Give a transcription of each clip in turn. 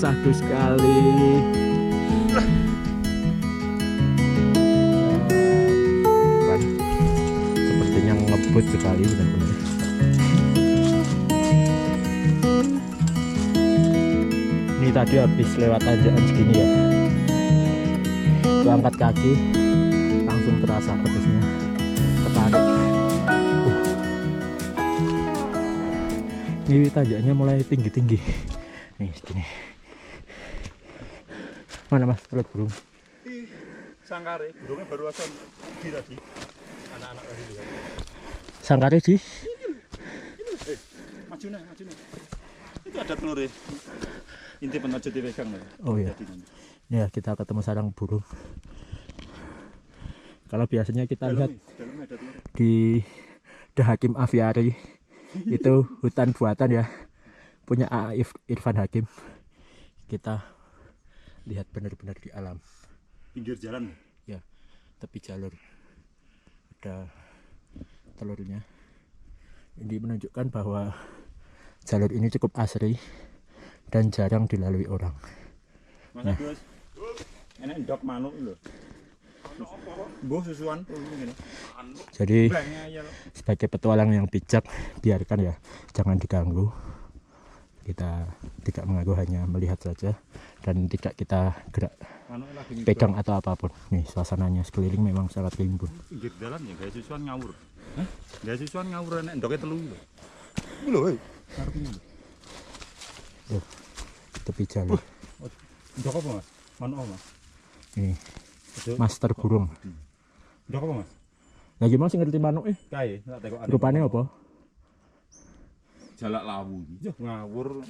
sahdu sekali. Sepertinya ngebut sekali benar-benar. Ini tadi habis lewat tanjakan segini ya. Itu angkat kaki langsung terasa pedesnya. Ketarik. Ini tanjakannya mulai tinggi-tinggi. Nih segini. Mana mas telur burung? Sangkare, burungnya baru aja tadi. Anak-anak tadi lihat. Sangkare di? Maju nih. Itu ada telur ya. Inti penajut dipegang nih. Oh iya. Ya kita ketemu sarang burung. Kalau biasanya kita lihat di The Hakim Aviary itu hutan buatan ya, punya Irfan Hakim. Kita lihat benar-benar di alam. Pinggir jalan ya, tepi jalur ada telurnya. Ini menunjukkan bahwa jalur ini cukup asri dan jarang dilalui orang. Mas Agus, enak ndok manuk lho. Mbuh susuan ngene. Jadi sebagai petualang yang bijak, biarkan ya, jangan diganggu. Kita tidak mengganggu, hanya melihat saja dan tidak kita gerak pegang atau apapun. Nih suasananya sekeliling memang sangat rimbun. Pinggir jalan ya, gaya susuan ngawur. Hah? Gaya susuan ngawur enak ndoke telu lho. Lho, arep ini. Loh, tepi jalur. Ndok apa mas? Manuk apa mas? Ini master burung. Ndok apa mas? Lah gimana sih ngerti manuk Kae, tak tekok. rupane apa? Jalak lawu. Yo ngawur.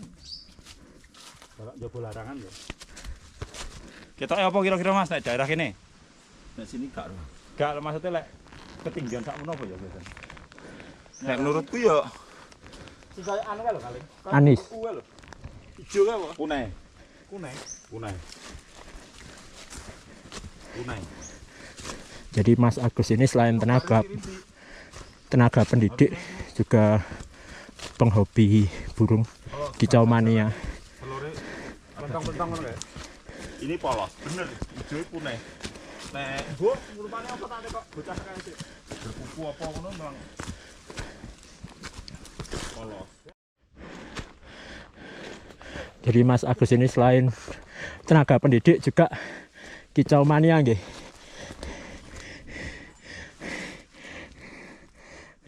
Jalak jogo larangan ya. Ketoke apa kira-kira mas nek daerah kene? Nek sini gak. Gak maksudnya lek ketinggian sak menopo ya biasanya. Nek menurutku ya sisa anu kae lho kali. Anis. Kuwe lho. Ijo kae apa? Kunai. Jadi Mas Agus ini selain tenaga pendidik juga penghobi burung, kicau mania. Telure pentang-pentang ngono kae. Ini polos, bener. Ijo kunai. Nek mbok rupane apa tak kok bocah kae sik. Berkuku apa ngono memang polos. Jadi Mas Agus ini selain tenaga pendidik juga kicau mania nggih.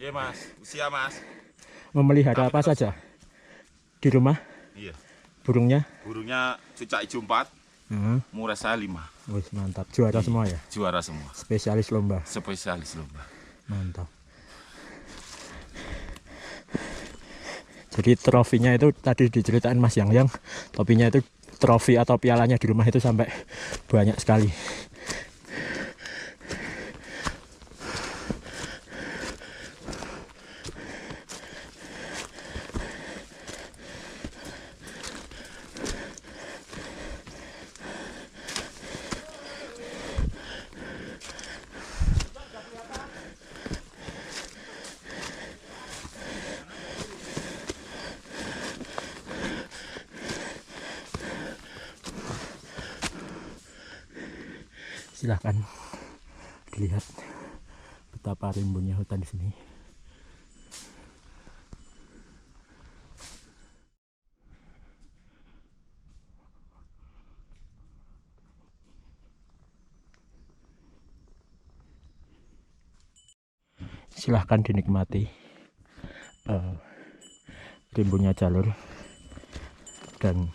Iya mas, usia mas. Memelihara apa saja di rumah? Iya. Burungnya? Burungnya cucak hijau 4, murah saya 5. Wih, mantap. Juara semua ya? Juara semua. Spesialis lomba? Spesialis lomba. Mantap. Jadi trofinya itu tadi diceritain Mas Yang, topinya itu trofi atau pialanya di rumah itu sampai banyak sekali. Silahkan dilihat betapa rimbunnya hutan di sini. Silahkan dinikmati rimbunnya jalur dan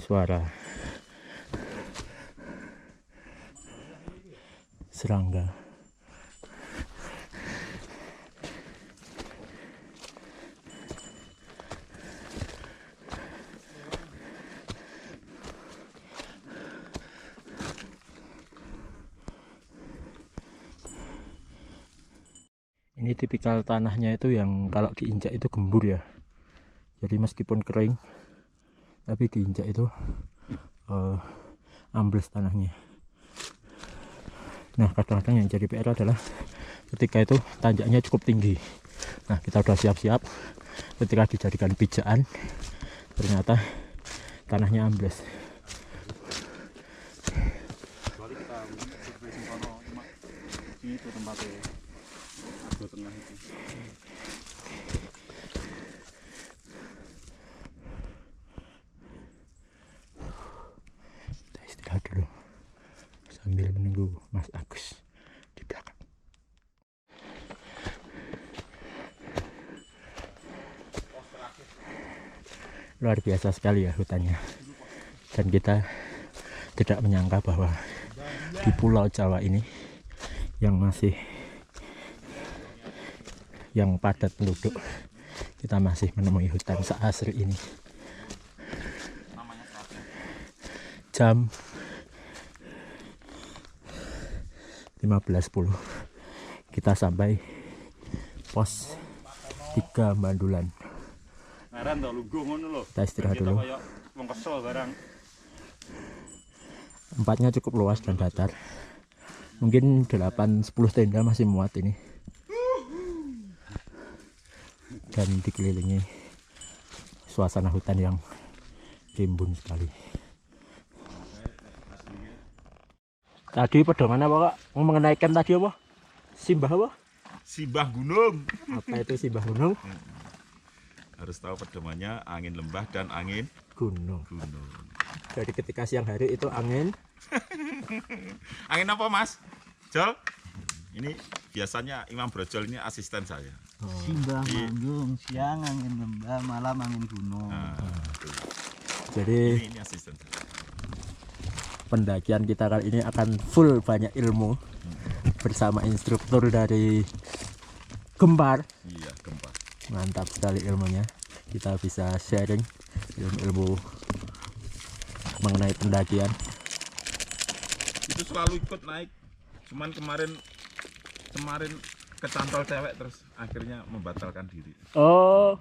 suara serangga. Ini tipikal tanahnya itu yang kalau diinjak itu gembur ya. Jadi meskipun kering tapi diinjak itu ambles tanahnya. Nah kadang-kadang yang jadi PR adalah ketika itu tanjaknya cukup tinggi. Nah kita udah siap-siap ketika dijadikan pijakan ternyata tanahnya ambles. Soalnya kita survei Singkono, cuma itu tempatnya Argo Tengah itu. Kita istirahat dulu sambil menunggu Mas Agus di belakang. Luar biasa sekali ya hutannya, dan kita tidak menyangka bahwa di Pulau Jawa ini yang masih yang padat penduduk, kita masih menemui hutan seasri ini. Jam 15.10 kita sampai pos 3 Mandulan. Ngaran to lungguh ngono lho. Kita istirahat dulu. Kayak wong kesel barang. Tempatnya cukup luas dan datar. Mungkin 8-10 tenda masih muat ini. Dan dikelilingi suasana hutan yang rimbun sekali. Tadi pedoman apa kak? Mengenai ikan tadi apa? Simbah apa? Simbah gunung. Apa itu simbah gunung? Harus tahu pedomannya angin lembah dan angin Gunung. gunung. Jadi ketika siang hari itu angin. Angin apa mas? Jol? Ini biasanya Imam Brojol ini asisten saya. Simbah manggung, siang angin lembah, malam angin gunung. Nah, Jadi ini asisten saya. pendakian kita kali ini akan full banyak ilmu bersama instruktur dari Gempar. Iya, gempa. Mantap sekali ilmunya. Kita bisa sharing ilmu-ilmu mengenai pendakian. Itu selalu ikut naik. Cuman kemarin kecantol cewek terus akhirnya membatalkan diri. Oh,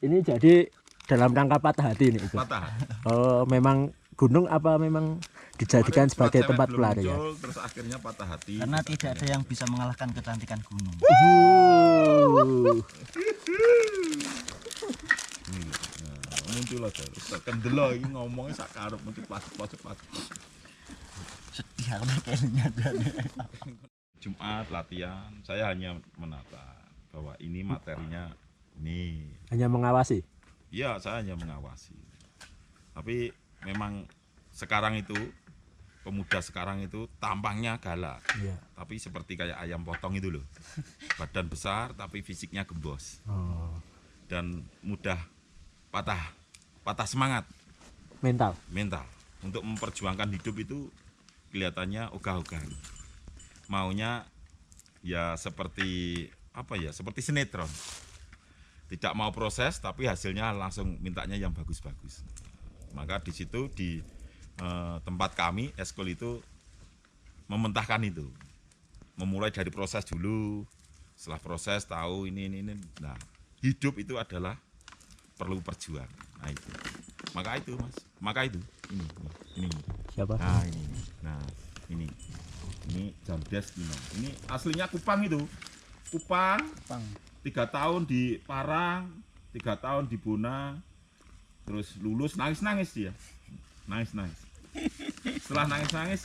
ini jadi dalam rangka patah hati ini itu. Patah. Oh, memang gunung apa memang dijadikan Kemarin sebagai cewek tempat belum pelarian? muncul, terus akhirnya patah hati. Karena tidak ada yang bisa mengalahkan kecantikan gunung. Muncul aja. Kendelo iki ngomongnya sak karep mesti plastik. Sedih aku kayaknya jadi. Jumat latihan, saya hanya menata bahwa ini materinya ini. Hanya mengawasi. Iya, saya hanya mengawasi. Tapi memang sekarang itu pemuda sekarang itu tampangnya galak. Iya. Tapi seperti kayak ayam potong itu loh. Badan besar tapi fisiknya gembos Oh, dan mudah patah semangat mental. mental. Untuk memperjuangkan hidup itu kelihatannya ogah-ogah. Maunya ya seperti apa ya? Seperti sinetron. Tidak mau proses tapi hasilnya langsung mintanya yang bagus-bagus. Maka di situ di tempat kami eskul itu mementahkan itu. Memulai dari proses dulu. Setelah proses tahu ini. Nah, hidup itu adalah perlu perjuangan. Nah itu. Maka itu. Ini. Siapa? Nah, ini. Nah, ini. Ini Jamdes Kino. Ini aslinya Kupang itu. Kupang. 3 tahun di Parang, 3 tahun di Bona. Terus lulus nangis dia. Nangis. Setelah nangis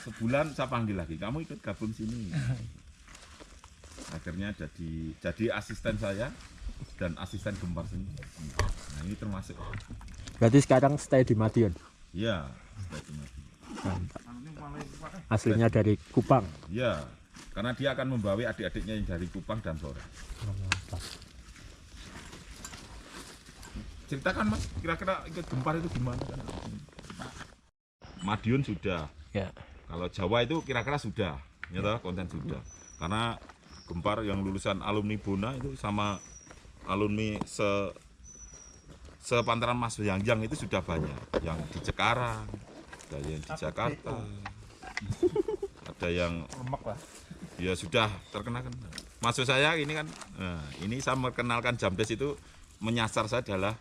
sebulan saya panggil lagi, kamu ikut gabung sini. Akhirnya jadi asisten saya dan asisten Gempar sini. Nah ini termasuk. Berarti sekarang stay di Madiun. Iya, stay di Madiun. Mantap. Aslinya dari Kupang. Iya, karena dia akan membawa adik-adiknya yang dari Kupang dan Sora. Mantap. Ceritakan mas, kira-kira ikut Gempar itu gimana? Madiun sudah. Ya. Kalau Jawa itu kira-kira sudah, ya toh, konten sudah. Karena Gempar yang lulusan alumni Bona itu sama alumni sepantaran Mas Yang itu sudah banyak. Yang di Cikarang, ada yang di Jakarta, ada yang ya sudah terkenal kan. Maksud saya ini kan, ini saya memperkenalkan Jamdes itu menyasar saya adalah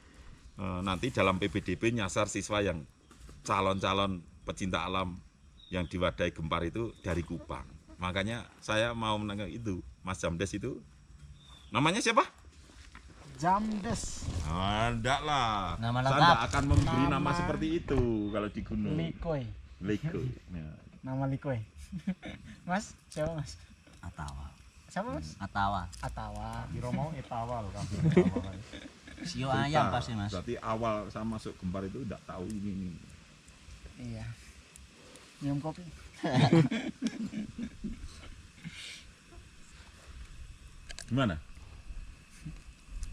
nanti dalam PBDB nyasar siswa yang calon-calon pecinta alam yang diwadahi Gempar itu dari Kupang. Makanya saya mau menanggapi itu, Mas Jamdes itu namanya siapa? Jamdes. Enggak lah. Nama Saya lengkap. enggak akan memberi nama Nama- seperti itu kalau di gunung. Likoy. Liko. Ya. Nama Likoy. Mas, siapa Mas? Atawa. Siapa Mas? Atawa. Atawa. Kira mau etawa loh kamu. Sio ayam pasti Mas. Berarti awal saya masuk Gempar itu enggak tahu ini. Iya. Minum kopi. Gimana?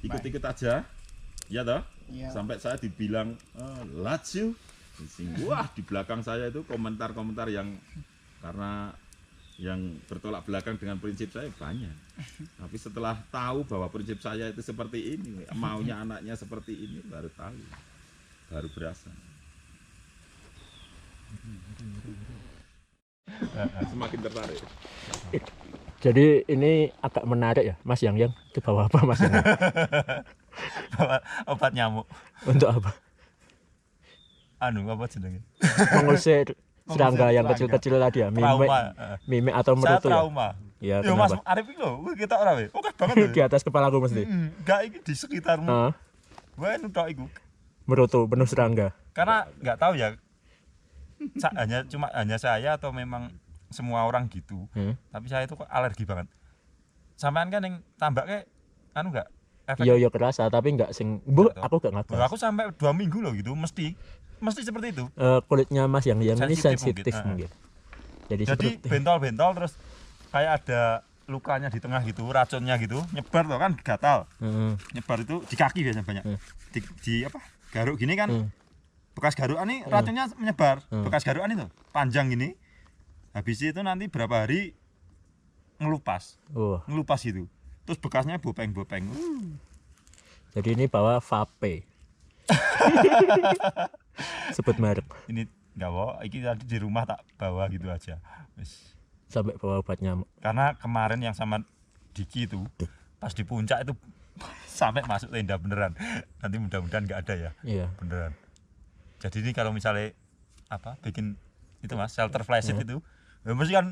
Ikut-ikut aja. Ya toh? Iya. Sampai saya dibilang Lazio. Wah, di belakang saya itu komentar-komentar yang karena yang bertolak belakang dengan prinsip saya banyak. Tapi setelah tahu bahwa prinsip saya itu seperti ini, maunya anaknya seperti ini, baru tahu, baru berasa. Semakin tertarik. Jadi ini agak menarik ya, Mas Yang itu bawa apa Mas Yang? Bawa obat nyamuk. Untuk apa? Anu apa jenenge? Mengusir serangga yang kecil-kecil tadi ya, Trauma. mimik atau Saya merutu ya? trauma. Iya, Yo Mas kenapa? Arif iki lho, kita ora we. Oke banget Di lho. atas kepalaku mesti. Enggak iki di sekitarmu. Heeh, Wae nutok iku. merutu penuh serangga. Karena enggak tahu ya. Hanya saya atau memang semua orang gitu. Tapi saya itu kok alergi banget. Sampean kan yang tambaknya anu enggak efek. Iya kerasa tapi enggak sing. Bu, Nggak tahu. aku enggak Loh, ngatas. aku sampai 2 minggu loh gitu mesti seperti itu. Kulitnya Mas Yang ini Sensitif sensitif mungkin. mungkin. Jadi Jadi seperti bentol-bentol terus kayak ada lukanya di tengah gitu, racunnya gitu, nyebar tuh kan gatal. Nyebar itu di kaki biasanya banyak. Di apa? Garuk gini kan. Bekas garukan nih racunnya menyebar. Bekas garukan itu panjang gini. Habis itu nanti berapa hari ngelupas gitu. Terus bekasnya bopeng-bopeng. Jadi ini bawa vape. Sebut merek. Ini enggak bawa, iki tadi di rumah tak bawa gitu aja. Wis. Sampai bawa obat nyamuk. Karena kemarin yang sama Diki itu pas di puncak itu sampai masuk tenda beneran. Nanti mudah-mudahan enggak ada ya. Iya. Beneran. Jadi ini kalau misalnya apa bikin itu Mas shelter flysheet itu ya mesti kan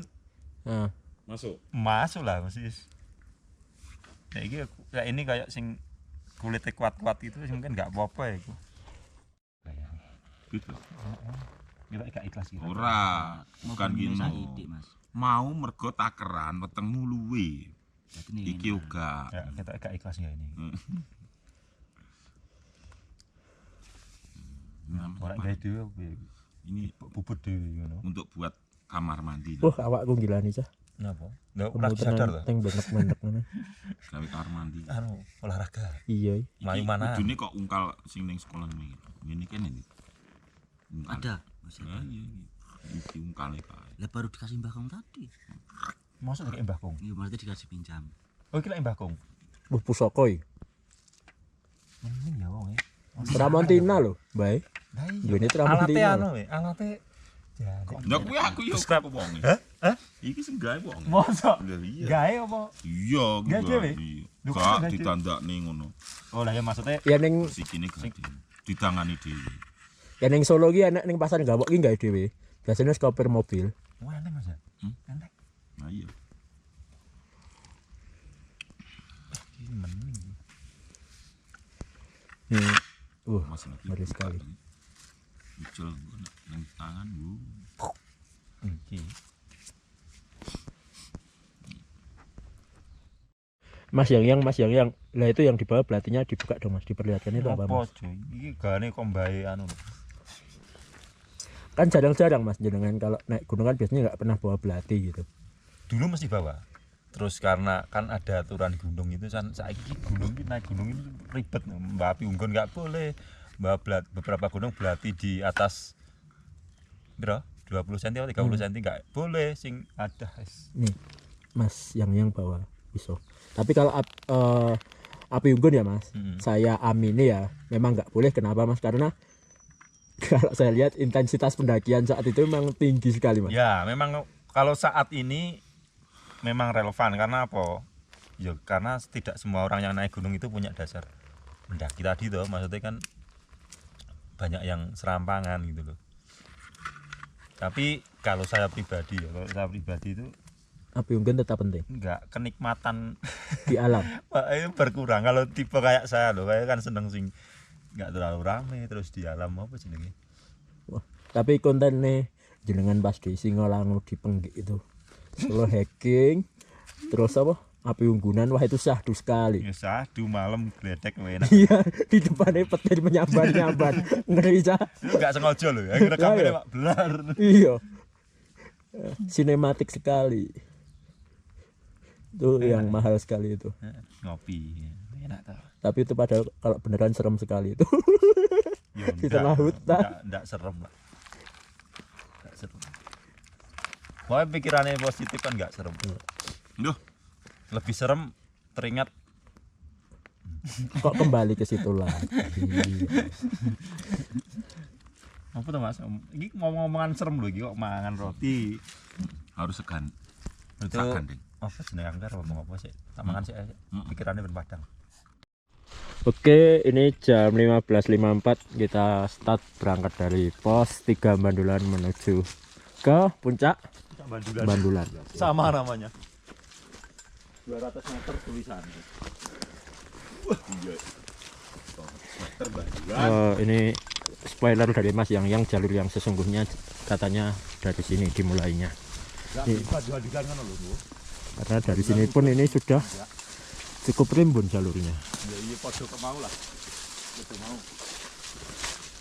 Heeh. Masuk. lah mesti. Ya ini kayak sing kulitnya kuat-kuat itu mungkin enggak apa-apa ya itu. Gitu. Kita gak ikhlas gitu. Ora, bukan gini. Saiki, Mas. Mau mergo takeran wetengmu luwe. Berarti nih. Iki uga. Ya, kita gak ikhlas ya ini. Ora gawe dhewe Ini bubut dhewe ngono. untuk buat kamar mandi. Wah, awakku gila nih, Cah. Napa? Enggak ora sadar to. Teng benek-benek ngono. Gawe kamar mandi. Anu olahraga. Iya. Mayu mana? Kudune kok ungkal sing ning sekolah ini. Ini kan ini. Ungkal. Ada, Mas. Nah, iya. Iki ungkale kae. Lah baru dikasih Mbah Kong tadi. Masuk kayak Mbah Kong. Iya, berarti dikasih pinjam. Oh, iki lek Mbah Kong. Wah, pusaka iki. Mending ya wong e. Tramontina lho, Mbak. Lah Ini Alate Tramontina. anu we, alate ya. Lah kuwi aku yo Scrap. kok wonge. Hah? Iki sing gawe wong. Mosok Lah iya. gawe apa? Iya, Gawe dhewe? Iya. Lho, kok Gak gawe dhewe? ditandakne ngono. Oh lah ya maksudnya Ya ning Sikine gede. Ditangani dhewe. Solo ki enek ning pasar Gawok ki gawe dhewe. Biasanya skopir mobil. wah enak Mas ya. Enak. Nah iya. Ini mending. Masih lagi. ngeri sekali. Muncul nang tangan Bu. Iki. Mas yang lah itu yang di bawah belatinya dibuka dong Mas, diperlihatkan itu apa Apa Mas? cuy? Iki gane kok mbae anu. Kan jarang-jarang Mas jenengan kalau naik gunung kan biasanya nggak pernah bawa belati gitu. Dulu mesti bawa. Terus karena kan ada aturan gunung itu kan saiki gunung iki naik gunung itu ribet. Mbak api unggun nggak boleh. Beberapa gunung belati di atas berapa? 20 cm atau 30 cm nggak boleh sing ada. Nih Mas yang bawa pisau. Tapi kalau api unggun ya Mas, saya amini ya memang nggak boleh. Kenapa Mas? Karena kalau saya lihat intensitas pendakian saat itu memang tinggi sekali Mas. Ya memang kalau saat ini memang relevan karena apa? Ya karena tidak semua orang yang naik gunung itu punya dasar mendaki tadi tuh, maksudnya kan banyak yang serampangan gitu loh. Tapi kalau saya pribadi ya, kalau saya pribadi itu api unggun tetap penting enggak kenikmatan di alam. berkurang kalau tipe kayak saya loh, kayak kan seneng sing enggak terlalu rame terus di alam apa jenenge. Wah, tapi kontennya jenengan pas di Singolangu di Penggik itu solo hiking terus apa api unggunan, wah itu syahdu sekali. Ya sahdu malam gledek enak. Iya, di depannya petir menyambar ngeri cah. Itu enggak sengaja loh, yang rekamnya mak belar. Iya, sinematik sekali itu yang mahal sekali itu. Ngopi enak tau. Tapi itu padahal kalau beneran serem sekali itu. Ya, Di tengah hutan. enggak serem lah. Enggak serem. Pokoknya pikirannya positif kan enggak serem. Duh, lebih serem teringat Kok kembali ke situ lagi. apa tuh Mas? Ini ngomong-ngomongan serem lho iki kok mangan roti. Harus segan. Itu apa jenenge anggar ngomong apa sih? Tak mangan sih pikirannya ben padang. Oke, ini jam 15.54 kita start berangkat dari pos 3 Bandulan menuju ke puncak Bandulan. Sama namanya. 200 meter tulisan. Wah, iya. Meter Bandulan. Ini spoiler dari Mas yang jalur yang sesungguhnya katanya dari sini dimulainya. Bandulan kan lho, Bu. Karena dari sini pun ini sudah cukup rimbun jalurnya. Ya iya podo kemau lah. Podo mau.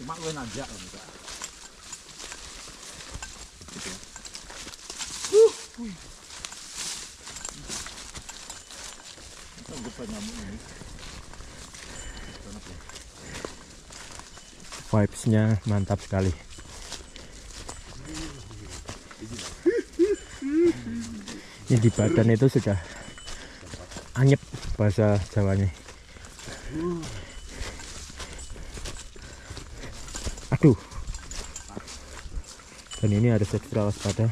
Cuma gue nanjak kan enggak. Vibes-nya mantap sekali. Ini di badan itu sudah anyep bahasa Jawanya. Aduh. Dan ini harus ekstra waspada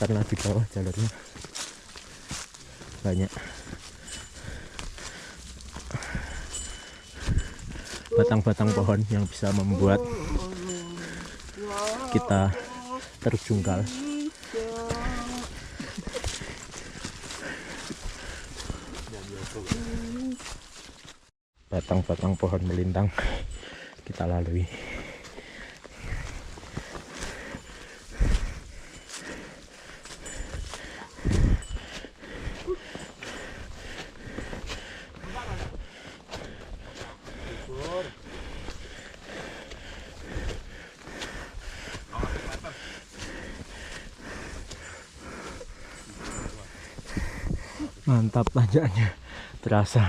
karena di bawah jalurnya banyak batang-batang pohon yang bisa membuat kita terjungkal. Batang-batang pohon melintang kita lalui. Mantap tanjakannya terasa.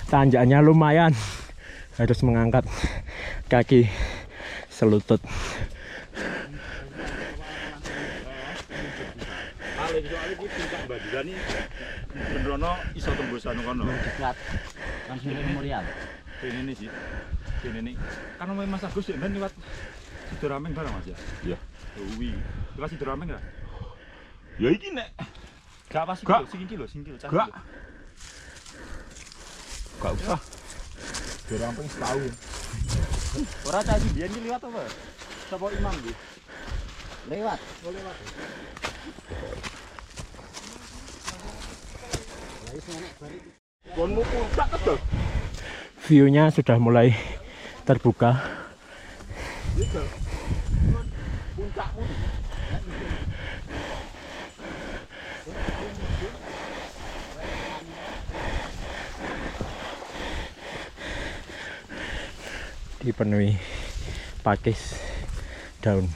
Tanjakannya lumayan, harus mengangkat kaki selutut. Ale soalnya iki puncak Bandulan iki benerono iso tembus anu kono. Dekat. Langsung ke Memorial. Ini sih. Ini kan omahe Mas Agus ya ben liwat Sidorameng bareng Mas ya. Iya. Wi. Liwat Sidorameng enggak? Ya iki nek gak pas iki lho, sing kilo cah. Gak usah. Sidorameng setahun. Ora cah iki biyen iki liwat apa? Sapa Imam iki? Lewat. Oh lewat. Konmu puncak kedol. View-nya sudah mulai terbuka. Dipenuhi pakis daun.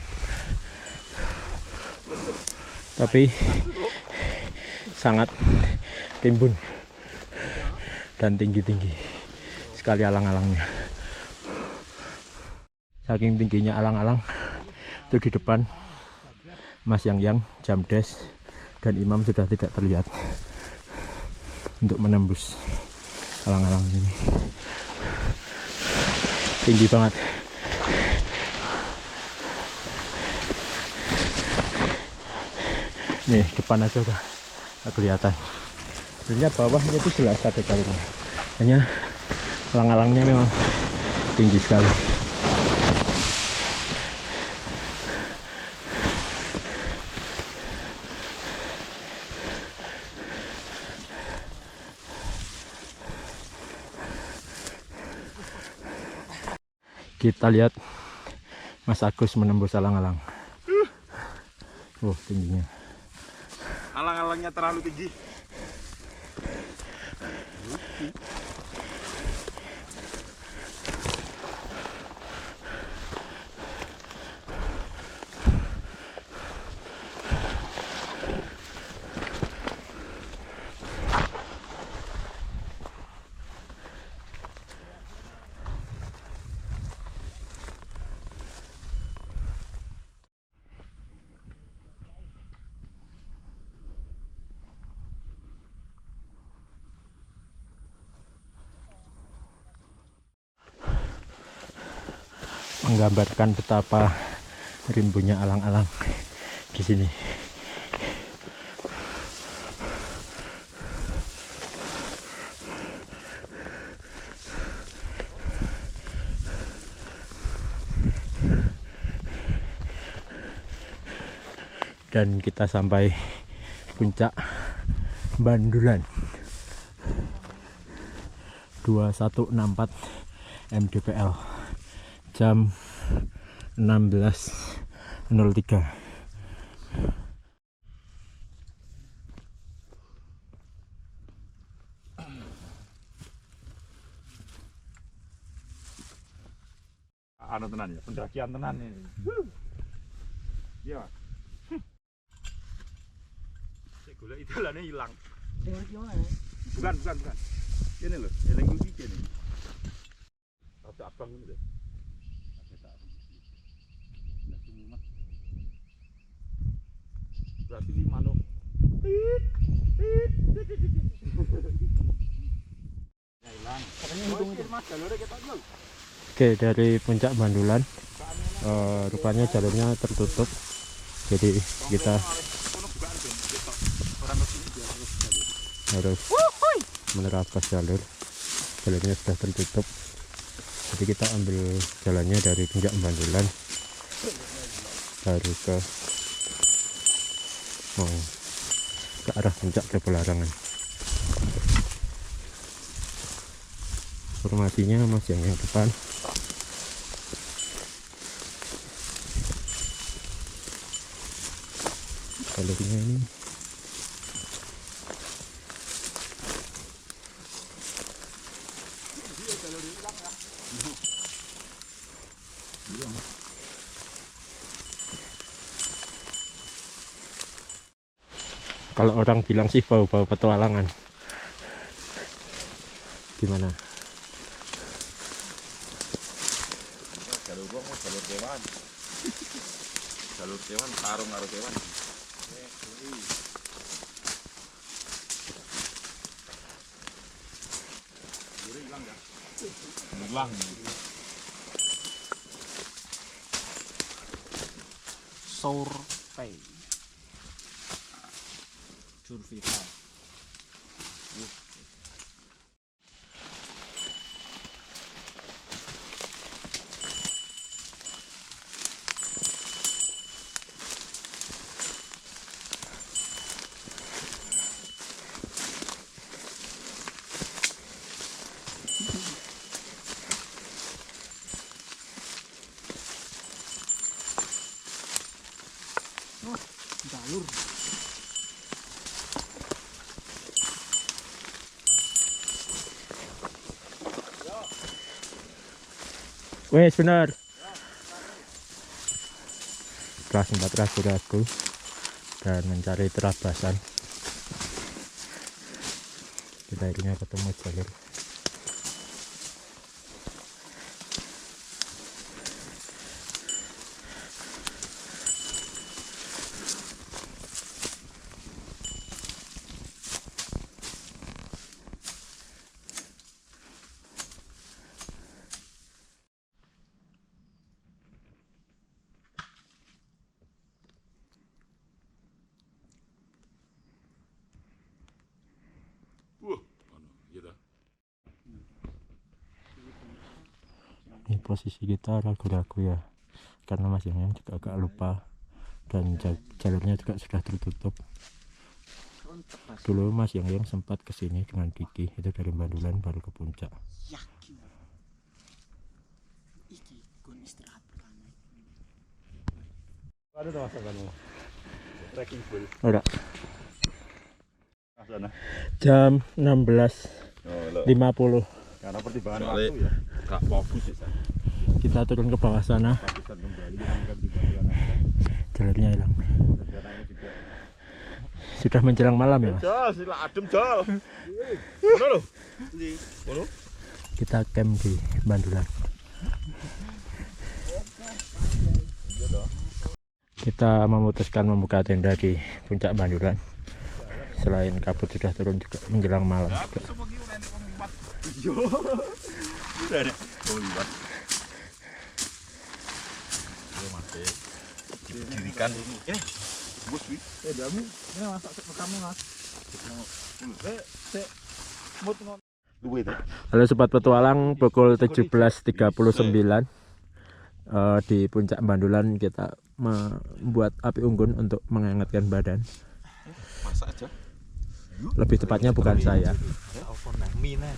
Tapi sangat timbun dan tinggi-tinggi sekali alang-alangnya. Saking tingginya alang-alang itu di depan Mas Yang, Jamdes dan Imam sudah tidak terlihat untuk menembus alang-alang ini. Tinggi banget. Nih depan aja udah kelihatan. Sebenarnya bawahnya itu jelas ada jalurnya. Hanya alang-alangnya memang tinggi sekali. Kita lihat Mas Agus menembus alang-alang. Tingginya. Alang-alangnya terlalu tinggi. Menggambarkan betapa rimbunya alang-alang di sini. Dan kita sampai puncak Bandulan 2164 mdpl jam 16.03. Anu tenan ya, pendakian tenan ini. Iya. Cek golek idalane ilang. Bukan. Ini loh, eling iki kene. Rada abang ini lho. Berarti di manuk. Oke, dari puncak Bandulan rupanya jalurnya tertutup, jadi kita harus menerabas jalurnya sudah tertutup, jadi kita ambil jalannya dari puncak Bandulan baru ke arah puncak Jabal Larangan. Formasinya masih yang depan. Jalurnya ini kalau orang bilang sih bau-bau petualangan. Gimana? Jalur gua mau jalur kewan. Jalur kewan tarung karo kewan. Hilang. Survei. Survival. Jalur. Wes benar. Setelah sempat ragu-ragu dan mencari terabasan, kita akhirnya ketemu jalur. Ini posisi kita ragu-ragu ya, karena Mas Yang juga agak lupa dan jalurnya juga sudah tertutup. Dulu Mas Yang sempat kesini dengan Kiki, itu dari Bandulan baru ke puncak. Yakin. Iki Ada tuh Mas kamu. Trekking full. Ora. Nah, sana. Jam 16.50. Karena pertimbangan Soalnya waktu ya. gak fokus ya. Kita turun ke bawah sana. Pakisan kembali kan di bagian Jalurnya hilang. rencananya juga. Sudah menjelang malam ya, Mas. Jol, sila adem jol. Ono lho. Ono. Kita camp di Bandulan. Kita memutuskan membuka tenda di puncak Bandulan. Selain kabut sudah turun juga menjelang malam juga. Oh liwat. Yo mate. Didirikan ini. Bos wi. Damu, ini masak kamu Mas. Mut ngon. Duwe to. Halo sobat petualang, pukul 17.39 di puncak Bandulan kita membuat api unggun untuk menghangatkan badan. Masak aja. Lebih tepatnya bukan saya. Apa nang mine.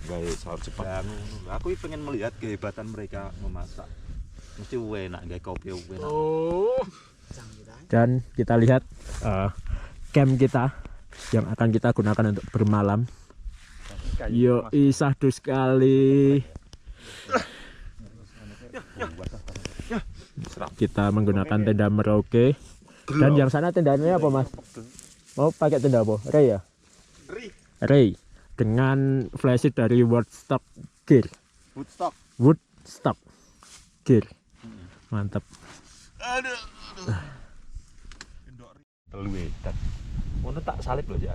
Gawe sahur cepat. Aku pengen melihat kehebatan mereka memasak. Mesti enak gawe kopi enak. Dan kita lihat camp kita yang akan kita gunakan untuk bermalam. Yo, sahdu sekali. Kita menggunakan tenda Merauke. Dan yang sana tendanya apa, Mas? Mau pakai tenda apa? Ray ya? Ray. Dengan flysheet dari Woodstock Gear. Woodstock Gear. Mantap. Telu edan. Ngono tak salib loh ya.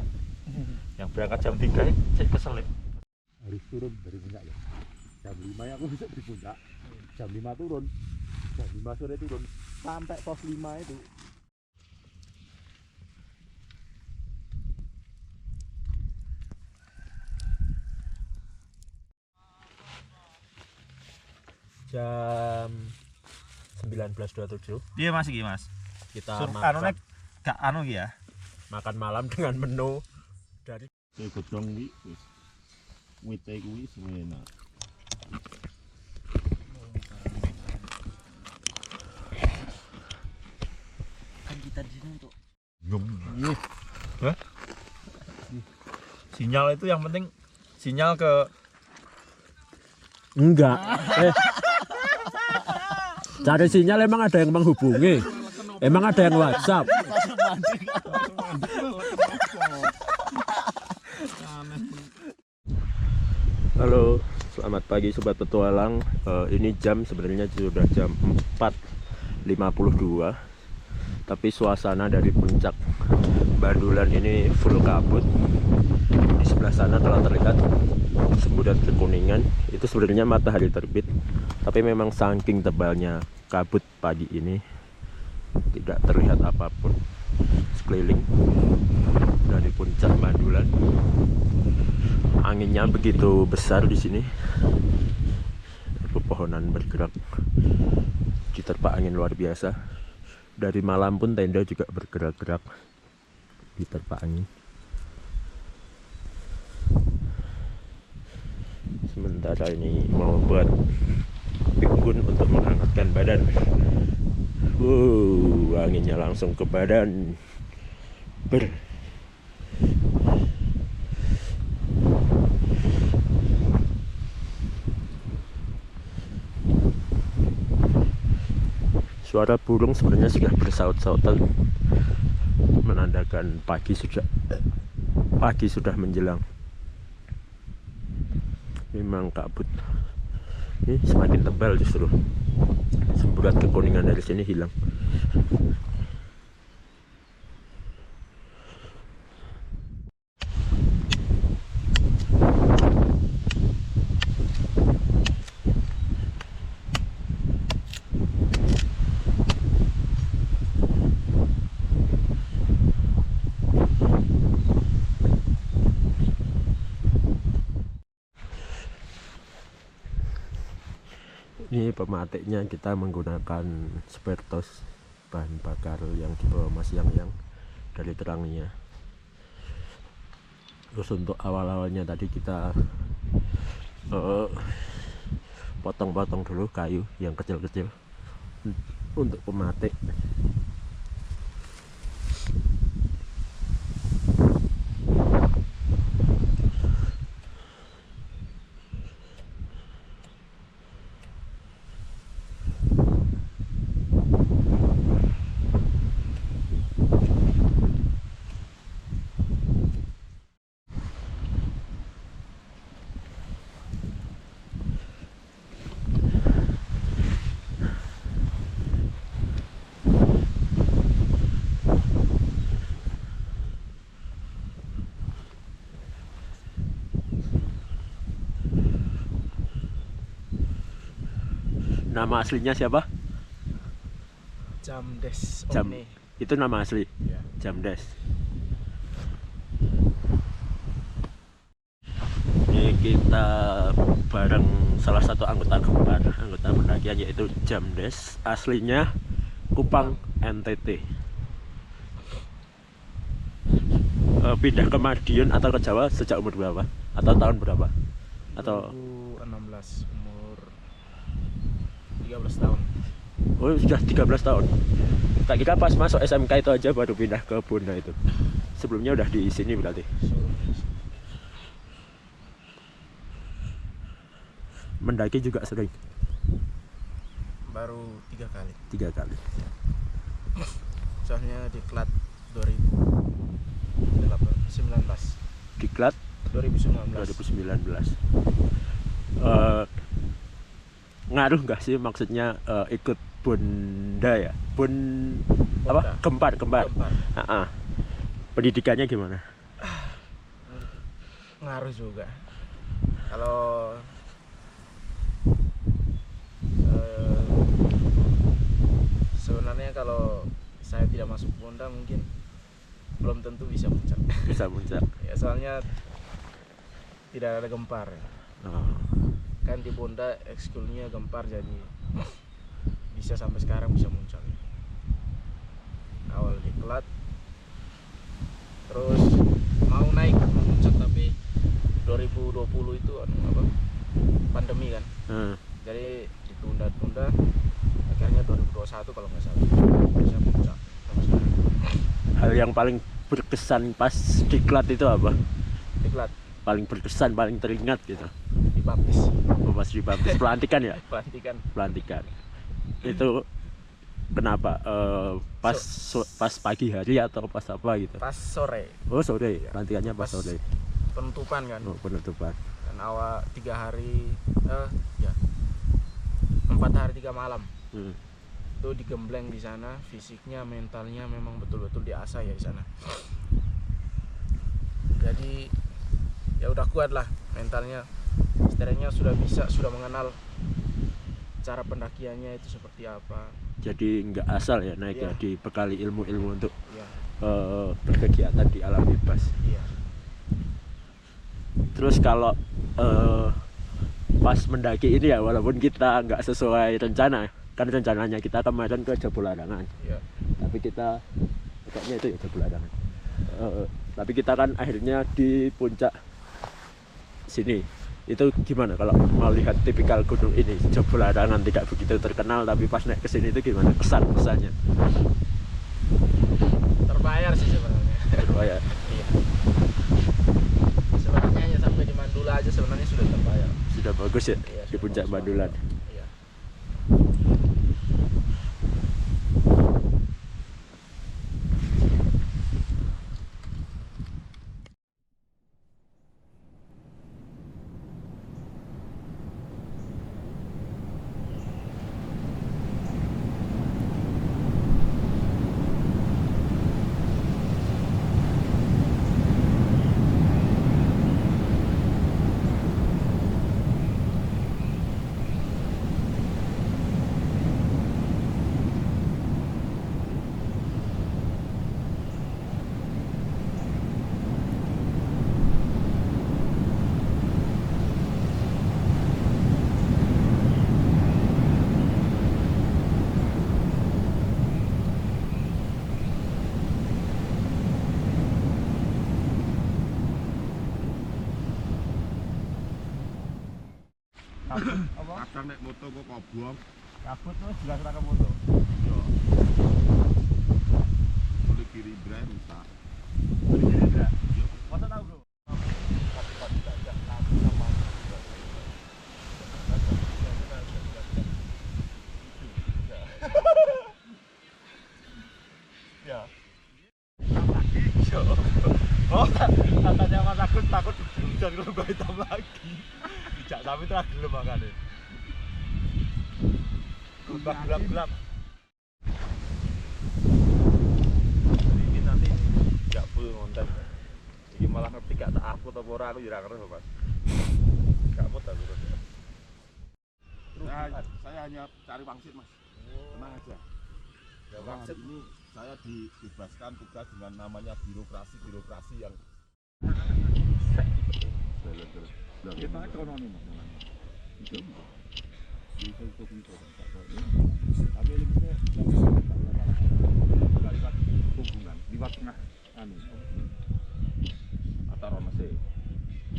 Yang berangkat jam 3 cek keselip. Harus turun dari puncak ya. Jam 5 ya aku bisa di puncak. Jam 5 turun. Jam 5 sore turun. Sampai pos 5 itu. Jam 19.27 Iya Mas iki Mas. kita Anune gak anu iki ya. makan malam dengan menu dari Saya godhong kuwi wis. Wite kuwi enak. Kan kita di sini untuk Sinyal itu yang penting sinyal ke enggak cari sinyal emang ada yang menghubungi, emang ada yang WhatsApp. Halo, selamat pagi sobat petualang. Ini jam sebenarnya sudah jam 4.52, tapi suasana dari puncak Bandulan ini full kabut. Di sebelah sana telah terlihat semburat kekuningan. Itu sebenarnya matahari terbit, tapi memang saking tebalnya kabut pagi ini tidak terlihat apapun sekeliling dari puncak Bandulan. Anginnya begitu besar di sini. Pepohonan bergerak, diterpa angin luar biasa. Dari malam pun tenda juga bergerak-gerak diterpa angin. Sementara ini mau buat unggun untuk menghangatkan badan. Anginnya langsung ke badan. Suara burung sebenarnya sudah bersaut-sautan, menandakan pagi sudah menjelang. Memang kabut ini semakin tebal, justru semburat kekuningan dari sini hilang. Ini pematiknya kita menggunakan Spertos, bahan bakar yang dibawa Mas Yang dari Terangnya. Terus untuk awal-awalnya tadi kita potong-potong dulu kayu yang kecil-kecil untuk pematik. Nama aslinya siapa? Jamdes Jam. Omne. Itu nama asli. Ya. Jamdes. Ini kita bareng salah satu anggota kembar, anggota pendakian yaitu Jamdes. Aslinya Kupang, NTT. Pindah ke Madiun atau ke Jawa sejak umur berapa? Atau tahun berapa? Atau 2016, umur 13 tahun. oh sudah 13 tahun. Tak kira pas masuk SMK itu aja baru pindah ke Bunda itu. Sebelumnya udah di sini berarti. Mendaki juga sering. Baru 3 kali. 3 kali. Soalnya diklat 2019. Diklat 2019. Ngaruh nggak sih maksudnya ikut Bunda ya? Apa? Kembar. Gempar. Pendidikannya gimana? Ngaruh juga. Kalau sebenarnya kalau saya tidak masuk Bunda mungkin belum tentu bisa puncak. Bisa puncak. Ya soalnya tidak ada Gempar. Oh. Kan di Bunda ekskulnya Gempar, jadi bisa sampai sekarang bisa muncul. Awal diklat, terus mau naik muncul tapi 2020 itu pandemi kan, jadi ditunda-tunda. Akhirnya 2021 kalau nggak salah bisa muncul. Hal yang paling berkesan pas diklat itu apa? Diklat Paling berkesan, paling teringat gitu. dibaptis. Oh, pas dibaptis pelantikan ya? Pelantikan Pelantikan. Itu kenapa? Pas pagi hari atau pas apa gitu? pas sore. Oh sore, pelantikannya pas Pas sore. penutupan kan. Oh, penutupan. Dan awal 3 hari, 4 hari 3 malam. Itu digembleng di sana, fisiknya, mentalnya memang betul-betul diasah ya di sana. Jadi ya udah kuat lah mentalnya. Setidaknya sudah mengenal cara pendakiannya itu seperti apa. Jadi nggak asal ya naik ya, Iya. dibekali ilmu-ilmu untuk Ya, berkegiatan di alam bebas. iya. Terus kalau pas mendaki ini ya, walaupun kita nggak sesuai rencana, kan rencananya kita kemarin ke Jabularangan, Iya. tapi kita kayaknya itu ya Jabularangan. Tapi kita kan akhirnya di puncak sini. Itu gimana kalau mau lihat tipikal gunung ini? Jabularangan tidak begitu terkenal, tapi pas naik ke sini itu gimana kesannya? Terbayar sih sebenarnya. Terbayar. Iya. Sebenarnya hanya sampai di Mandula aja sebenarnya sudah terbayar. Sudah bagus ya Iya, di sudah puncak bagus Mandulan. banget. Iya. Apa? Kadang naik moto kok kobong. Kabut tuh jelas ra ke moto. Yo. bisa. Masa tahu bro? Ya. Oh, katanya Mas Agus takut hujan kalau gak hitam lagi. Tidak sampai tergelem makanya. Gelap. Ini nanti nggak full konten. Ini malah ngerti gak tak upload apa ora aku ya ora ngerti, Mas. Gak upload aku terus. Saya hanya cari pangsit, Mas. Tenang aja. Ya, pangsit ini saya dibebaskan tugas dengan namanya birokrasi yang Kita ekonomi Mas. Tapi limitnya liwat hubungan, liwat tengah anu. atau rono sih.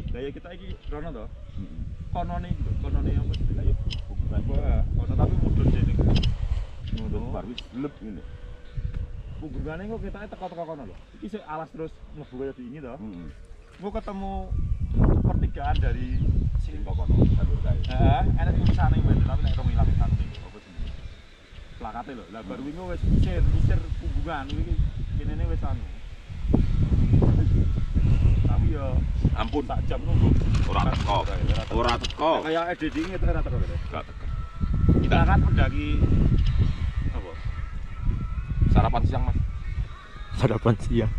Daya kita iki rono to. Heeh. Konone iki, konone apa istilahnya? Hubungan Wah, kono tapi mudun dene. mundur baru wis lep ngene. Hubungane kok kita teko-teko kono lho. Iki sik alas terus mlebu kaya diingi to. Heeh. Gua ketemu pertigaan dari Sing kok kono jalur kae. heeh, enak tulisane mbene tapi nek rong ilang anu apa jenenge. Plakate lho. Lah baru wingi wis misir hubungan iki kene wis anu. Tapi yo Ampun, tak jam nunggu. ora teko. Ora teko. Kayak editing itu ora teko gitu. Gak teko. Kita kan mendaki apa? Sarapan siang, Mas. Sarapan siang.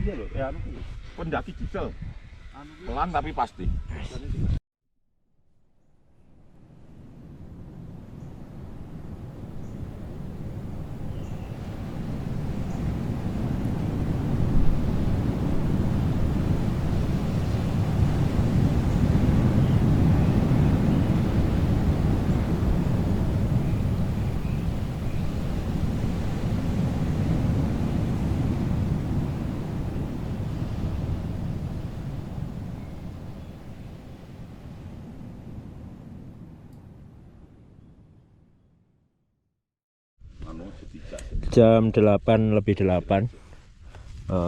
Iya lho, anu kuwi. Pendaki diesel. Anu kuwi Pelan tapi pasti. Anu ketiga. Jam 8:08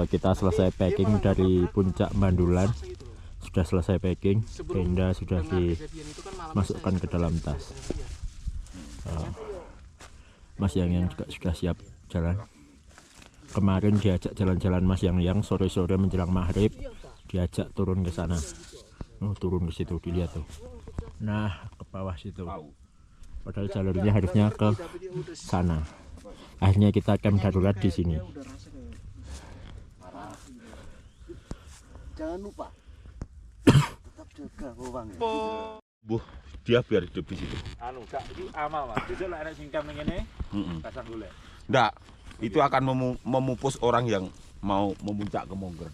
kita selesai packing dari puncak Mandulan. Sudah selesai packing, tenda sudah dimasukkan ke dalam tas. Mas Yang juga sudah siap jalan. Kemarin diajak jalan-jalan Mas Yang sore-sore menjelang maghrib, diajak turun ke sana. Turun ke situ, dilihat tuh. Nah, ke bawah situ. Padahal jalurnya harusnya ke sana. Akhirnya kita camp darurat di sini. Jangan lupa tetap jaga bawangnya. Buh, dia biar hidup di situ. anu gak iki amal Mas. Besok lek enek sing camp ning ngene, Heeh. kasang golek. Nggak, itu akan memupus orang yang mau memuncak ke Mongger.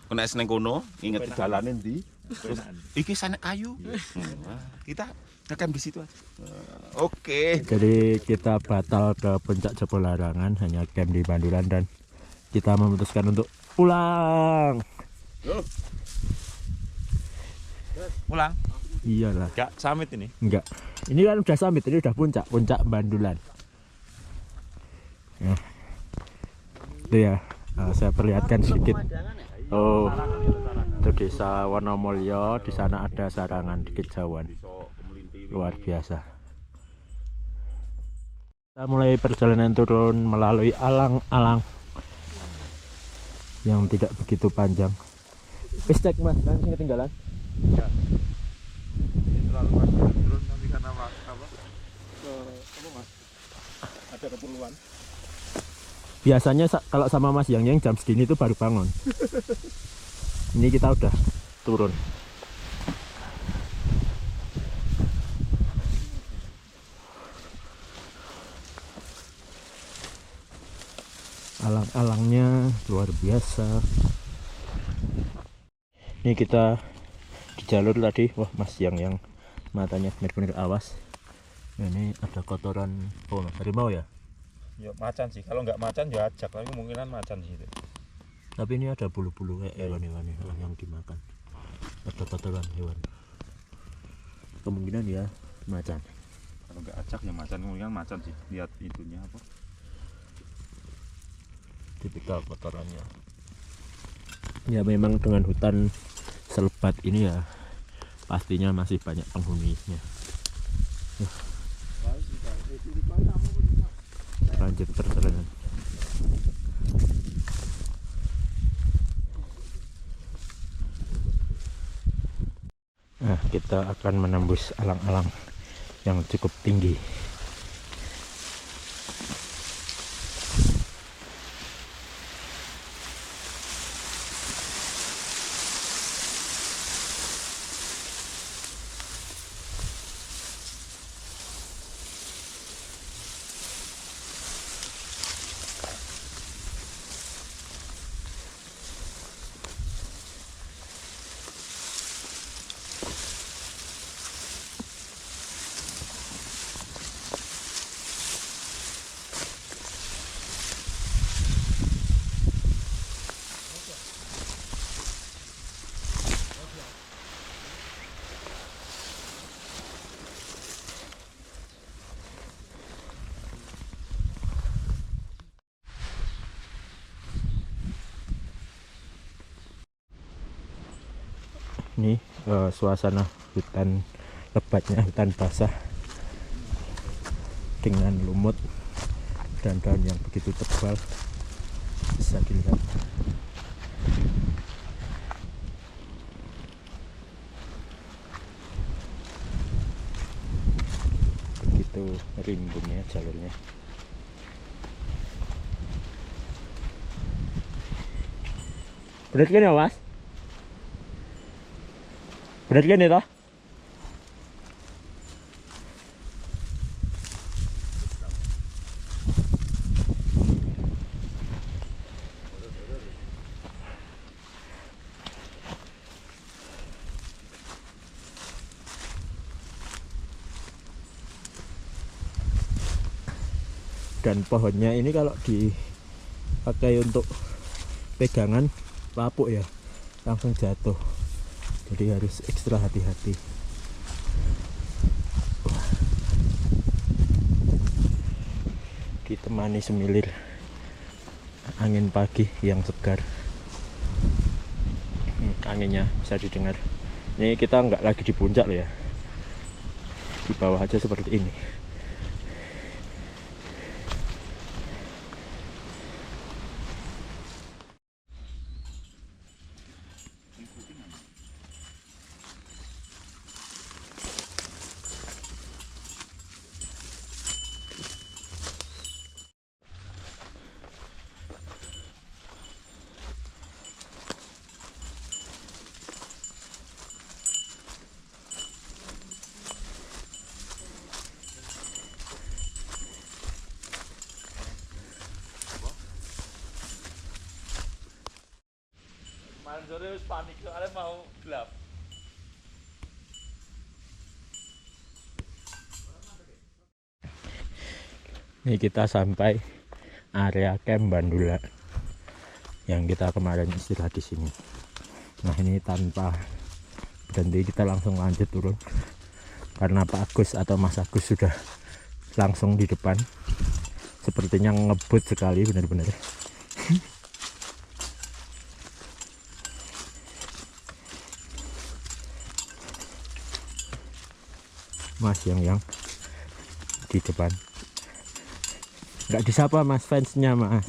Kena seneng kono, inget jalanin di terus iki sana kayu. Kita camp di situ aja. Oke. Jadi kita batal ke puncak Jebol Larangan, hanya camp di Mandulan dan kita memutuskan untuk pulang. Pulang. Iyalah, Gak summit ini. enggak. Ini kan udah summit, ini udah puncak Mandulan. Nah, itu ya, saya perlihatkan sedikit. Oh, itu desa Wonomulyo. Di sana ada sarangan di kejauhan. Luar biasa. Kita mulai perjalanan turun melalui alang-alang yang tidak begitu panjang. Pistek Mas, nanti ketinggalan. Ini terlalu panjang turun nanti karena apa? Apa Mas? Ada keperluan. Biasanya kalau sama Mas Yang jam segini itu baru bangun. Ini kita udah turun. Alang-alangnya luar biasa. Ini kita di jalur tadi, wah Mas yang matanya benar-benar awas. Ini ada kotoran harimau ya. Ya macan sih. Kalau nggak macan ya ajak, tapi kemungkinan macan sih itu. Tapi ini ada bulu-bulu kayak hewan-hewan yang dimakan. Ada kotoran hewan. Kemungkinan ya macan. Kalau nggak ajak ya macan, kemungkinan macan sih. Lihat itunya apa? tipikal kotorannya. Ya memang dengan hutan selebat ini ya pastinya masih banyak penghuninya. Lanjut perjalanan. Nah, kita akan menembus alang-alang yang cukup tinggi. Ini suasana hutan lebatnya, hutan basah dengan lumut dan daun yang begitu tebal, bisa dilihat. Begitu rimbunnya jalurnya. Berat kan ya mas? Berat kan ya toh? Dan pohonnya ini kalau dipakai untuk pegangan lapuk ya langsung jatuh, jadi harus ekstra hati-hati. Ditemani semilir angin pagi yang segar. Anginnya bisa didengar. Ini kita nggak lagi di puncak loh ya, di bawah aja seperti ini. Manjore wis panik soalnya mau gelap. Ini kita sampai area camp Bandula yang kita kemarin istirahat di sini. Nah ini tanpa berhenti kita langsung lanjut turun karena Pak Agus atau Mas Agus sudah langsung di depan. Sepertinya ngebut sekali benar-benar. Mas yang di depan nggak disapa mas, fansnya mas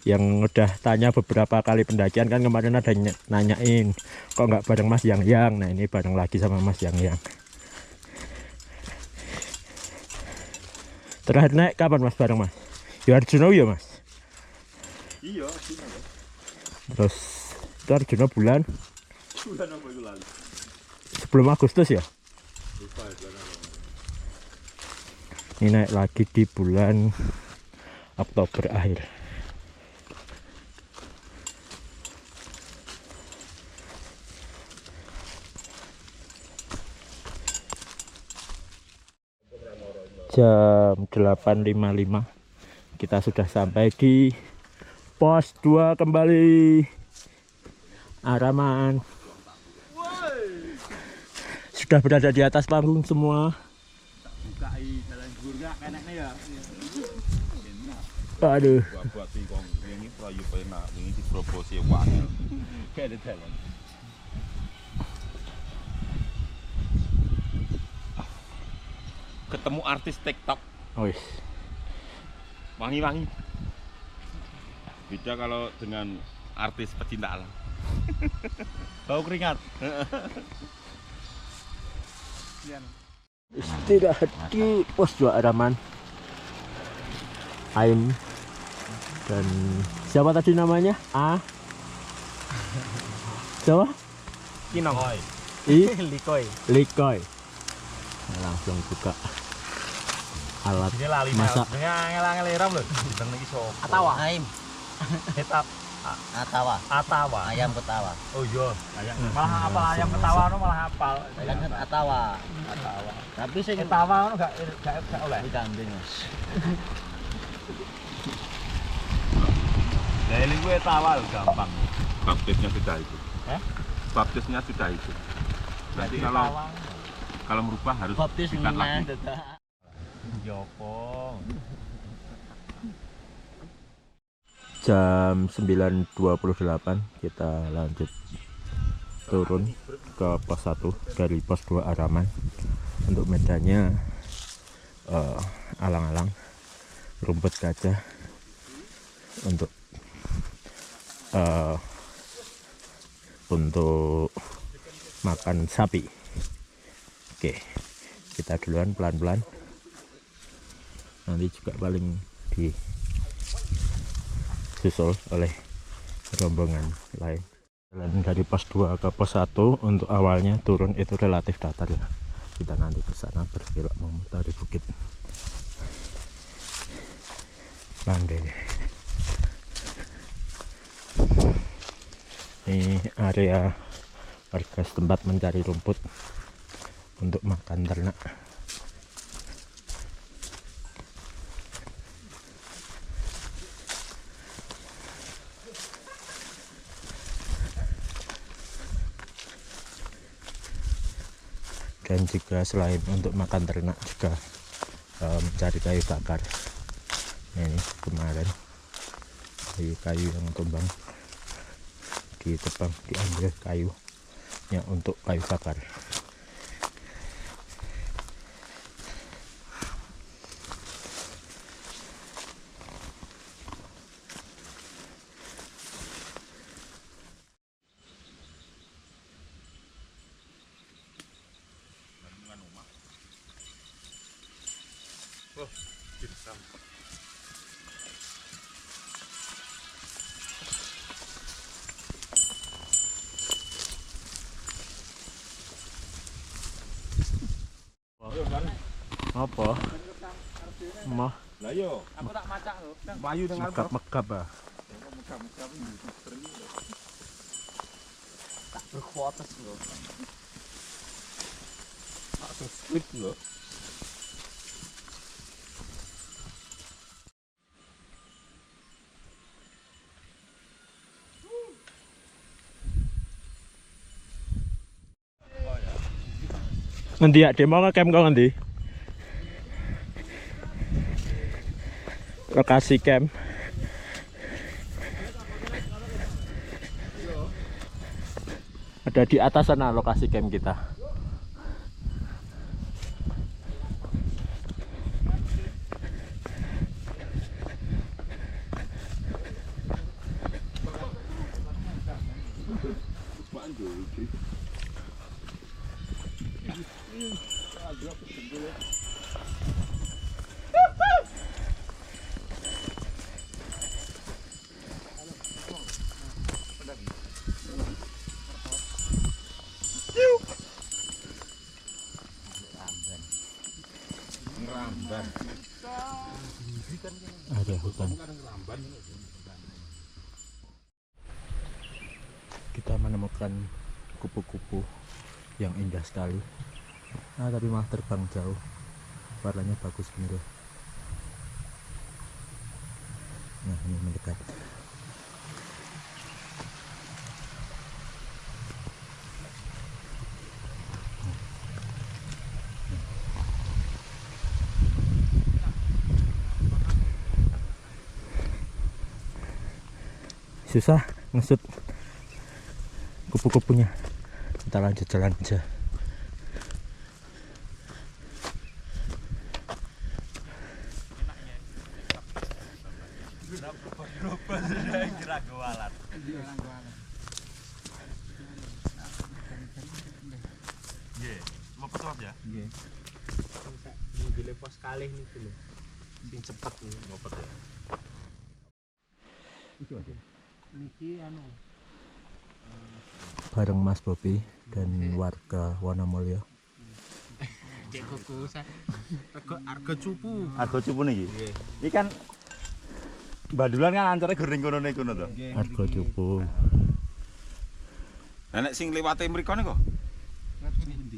yang udah tanya beberapa kali pendakian kan kemarin ada nanyain kok nggak bareng Mas Yang. Nah ini bareng lagi sama Mas Yang. Terakhir naik kapan mas bareng mas? Ya Arjuna ya mas? Iya, Arjuna. Terus itu Arjuna bulan Apa itu lalu? sebelum Agustus ya? Lupa ya, bulan apa. Ini naik lagi di bulan Oktober akhir. Jam 8.55 kita sudah sampai di pos 2 kembali. Araman sudah berada di atas panggung semua. Bukai jalan gurga enaknya ya. Aduh. Buat kong ini prayu penak, ini diproposi wangel. Kayak ada dalan. Ketemu artis TikTok. Wih. Wangi-wangi. Beda kalau dengan artis pecinta alam. Bau keringat. Istirahat di pos 2 Araman. Aim dan siapa tadi namanya? Siapa? Kinong. Likoy. Likoy. Langsung buka alat Ini lali masak. ngel-ngel ram lho. Jeneng iki sapa? Atawa. Aim. Etap Atawa. Ayam ketawa. Oh iya, malah apal ayam ketawa no malah apal. Kan atawa. Tapi sing Ketawa no gak oleh. kambing, Mas. Dari gue tawa lho gampang. Baptisnya sudah itu. Baptisnya sudah itu. Nanti kalau merubah harus Baptis dikat lagi. Jopo. Jam 9.28 kita lanjut turun ke pos 1 dari pos 2 Araman. Untuk medannya alang-alang, rumput gajah untuk makan sapi. Oke, kita duluan pelan-pelan, nanti juga paling disusul oleh rombongan lain. Jalan dari pos 2 ke pos 1 untuk awalnya turun itu relatif datar ya. Kita nanti ke sana berkelok memutari bukit Landai. Ini area warga setempat mencari rumput untuk makan ternak. Dan juga selain untuk makan ternak juga mencari kayu bakar. Nah, ini kemarin kayu yang tumbang ditebang, diambil kayunya untuk kayu bakar. Apa? Mah Lah yo, aku tak macak lho. Bayu dengan megap-megap ah. Tak berkuotas lho. tak squid lho. Nanti ya demo ngecamp kok nanti. Lokasi camp. Ada di atas sana lokasi camp kita. Ada hutan. Kita menemukan kupu-kupu yang indah sekali. Tapi malah terbang jauh. Warnanya bagus bener. Nah, ini mendekat. susah ngesut kupu-kupunya. Kita lanjut jalan aja. Ya. Dilepas kalih niku lho. Sing cepet nih ngopet ya. Niki anu Bareng Mas Bobi dan warga Wonomulyo. cek kok usah. Arga cupu. Argo cupu niki. Iki kan Bandulan kan ancore gering kono niku to. Argo cupu. Lah nek sing liwate mriko niku.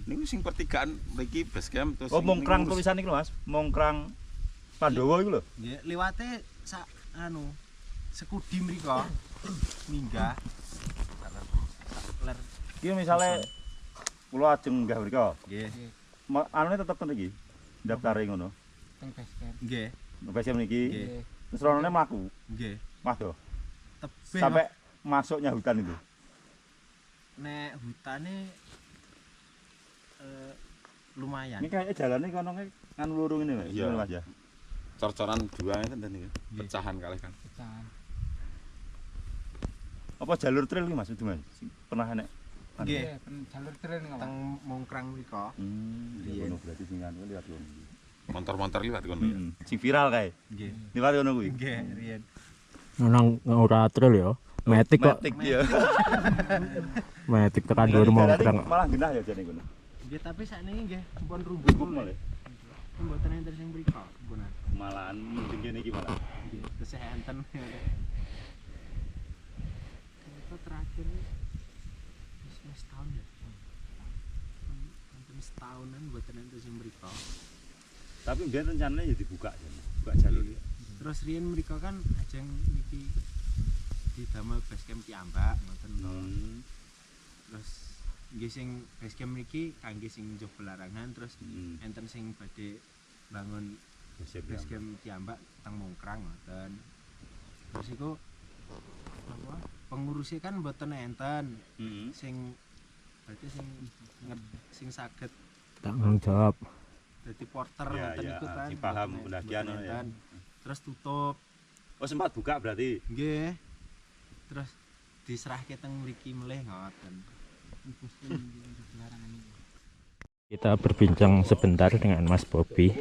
Niku sing pertigaan mriki base camp terus. Oh mongkrang tulisan iki lho Mas, mongkrang Pandowo iku lho. Nggih, liwate sak anu sekudi mriko. Minggah. Ler Iki misale kula ajeng nggah mriko. nggih. Anune tetep ten iki. Daftare ngono. Teng basecamp. Nggih. Base camp niki. Nggih. Terus ronone mlaku. Nggih. Waduh. Tebih Sampai masuknya hutan itu. nek hutane lumayan. Ini kayaknya jalannya kono kan lurung ini Mas. Iya. Mas ya. Cor-coran dua ngeten niku. Pecahan kalih kan. Apa jalur trail iki Mas itu Mas? Pernah nek Nggih, jalur trail teng mongkrang mriko. Iya, berarti sing anu liwat kono. Motor-motor liwat kono ya. Sing viral kae. Nggih. Liwat kono kuwi. Nggih, riyen. Nang ora trail ya. Metik kok. Metik ya. Metik tekan dhuwur mongkrang. Malah genah ya jane kono. Nggih, tapi sakniki nggih pun rumput Malah. Mboten enten sing mriko, mboten. Malahan mending kene iki malah. Nggih, kesehatan. Itu terakhir wis tahun ya. Hampir setahunan mboten enten sing mriko. Tapi mbiyen rencananya ya dibuka ya. Buka jalur. Terus riyen mriko kan ajeng niki didamel basecamp piyambak ngoten lho. Terus nggih sing basecamp mriki kangge sing njogo larangan terus enten sing badhe bangun basecamp piyambak teng mongkrang ngoten. Terus iku apa pengurusnya kan mboten enten. Sing berarti sing saged Tanggung jawab. dadi porter Ya, ngoten ya, iku kan. sing paham mboten pendakian enten. ya. Terus tutup. Oh sempat buka berarti. Nggih. Terus diserahke teng mriki melih ngoten. Kita berbincang sebentar dengan Mas Bobi,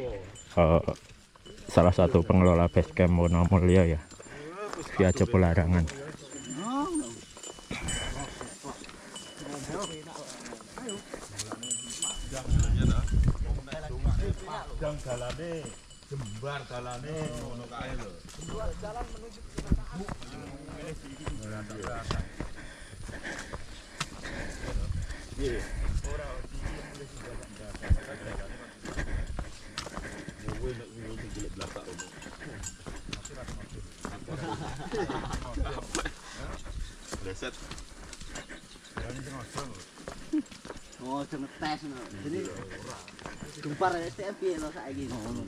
salah satu pengelola basecamp Wonomulyo ya, via Jepo Larangan. Jam dalane jembar dalane ngono kae lho. Jalan menuju Leset. Oh, jeneng tes no. Jadi gempar STM piye lho saiki ngono.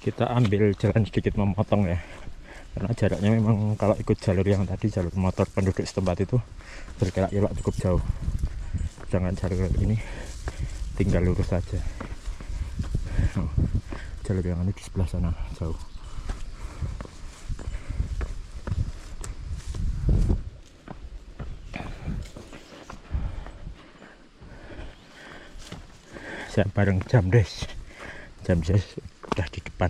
Kita ambil jalan sedikit memotong ya, karena jaraknya memang kalau ikut jalur yang tadi, jalur motor penduduk setempat itu bergerak-gerak cukup jauh. Jangan jalur ini tinggal lurus saja. Jalur yang ini di sebelah sana jauh. Saya bareng Jamdes udah di depan.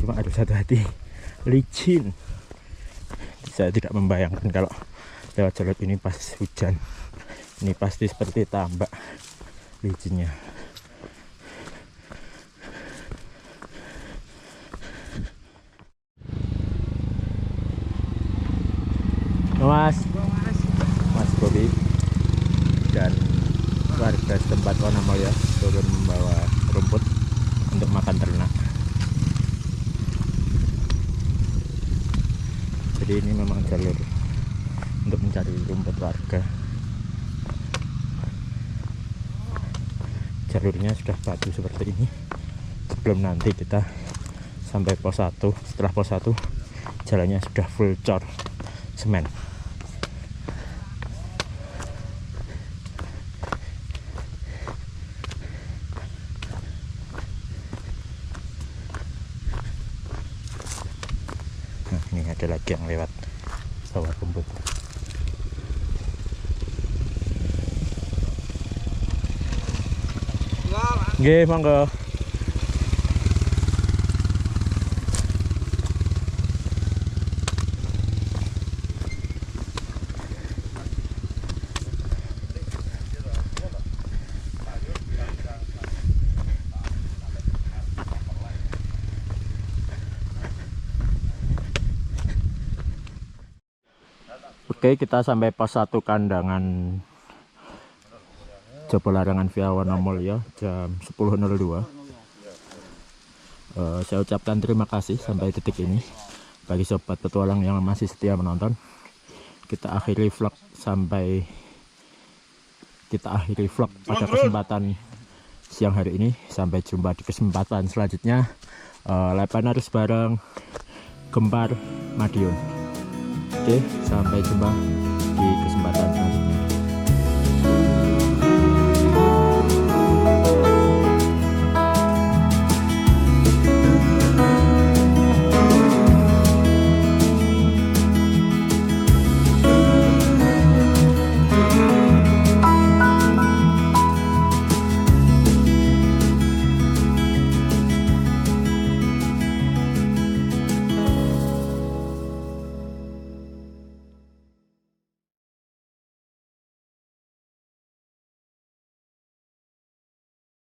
Cuma harus hati-hati, licin. Saya tidak membayangkan kalau lewat jalur ini pas hujan. Ini pasti seperti tambak licinnya. Mas Bobi dan warga setempat Wonomulyo turun membawa rumput untuk makan ternak. Jadi ini memang jalur untuk mencari rumput warga. jalurnya sudah batu seperti ini. Sebelum nanti kita sampai pos 1, setelah pos 1 jalannya sudah full cor semen. Nah, ini ada lagi yang lewat sawah rumput. Nggih, monggo. Oke, kita sampai pos 1 kandangan Jabolarangan via Wonomulyo jam 10.02. Saya ucapkan terima kasih sampai detik ini bagi sobat petualang yang masih setia menonton. Kita akhiri vlog pada kesempatan siang hari ini. Sampai jumpa di kesempatan selanjutnya. Lepanarus bareng Gempar Madiun. Oke, sampai jumpa di kesempatan selanjutnya.